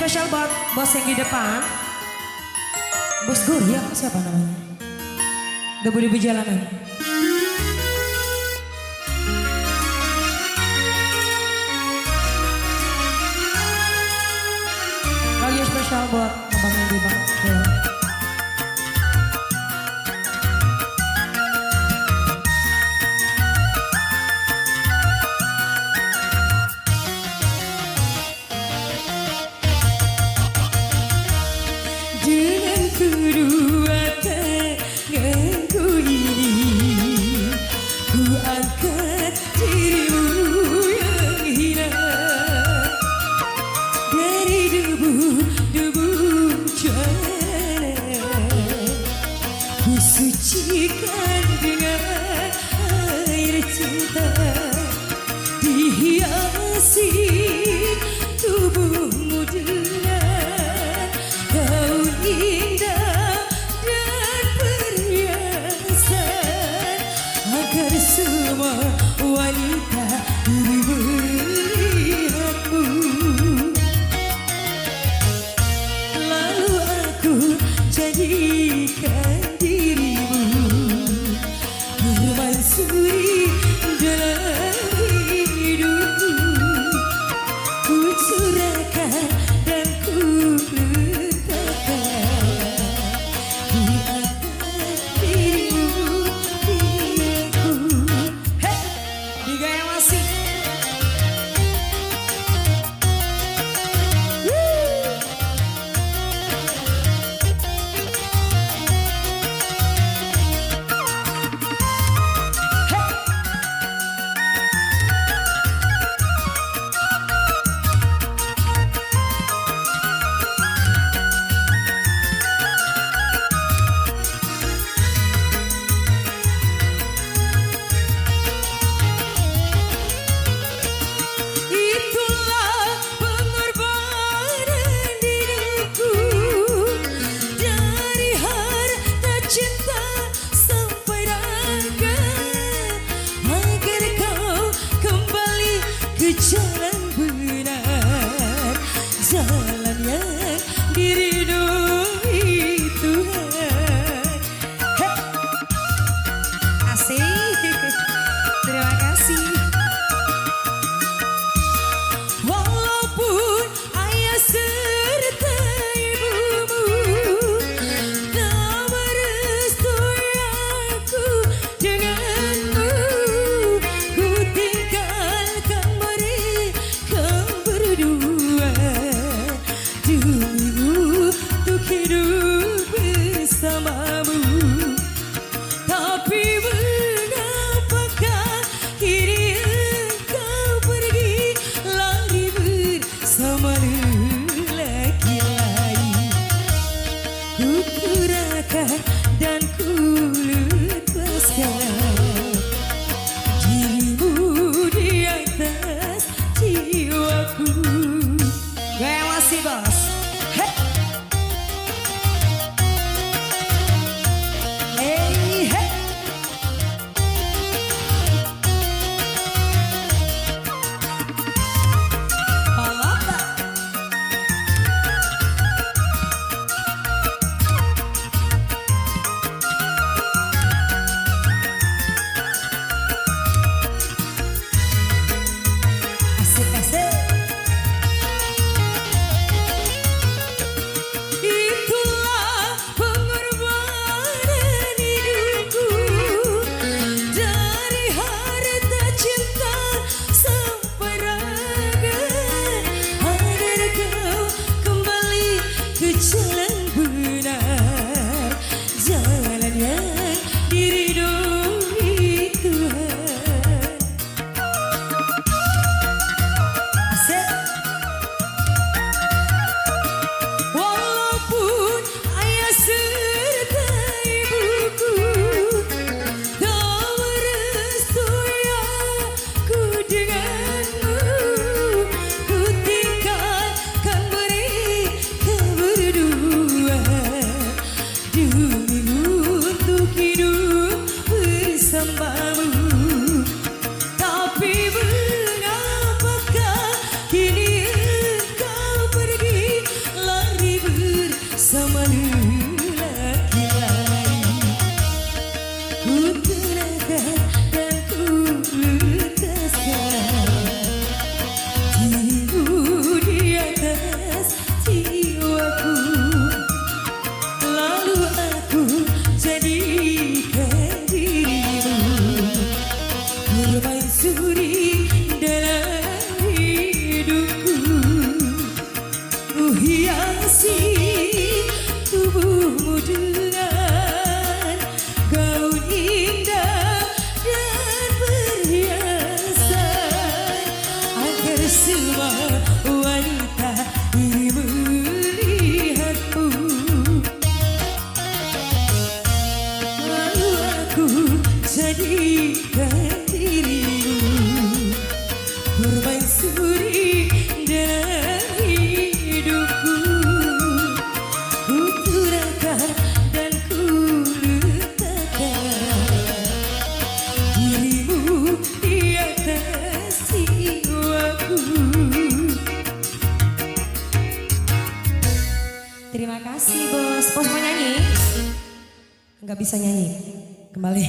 spesial buat bos yang di depan. Bos Gori apa siapa namanya? Debu-debu jalanan. Lagi spesial buat abang yang di bang. Dengan kedua tanganku ini, ku angkat dirimu yang hilang dari debu-debu jalanan. Ku sucikan dengan air cinta, dihiasi tubuhmu dengan gaun indah dan perhiasan, agar semua wanita iri melihatmu. Lalu aku jadikan dirimu permaisuri dalam hidupku. Ku curahkan jadikan dirimu permaisuri dalam hidupku. Ku turunkan dan ku letakkan dirimu di atas jiwaku. Terima kasih bos. Bos mau nyanyi? Nggak bisa nyanyi. Kembali.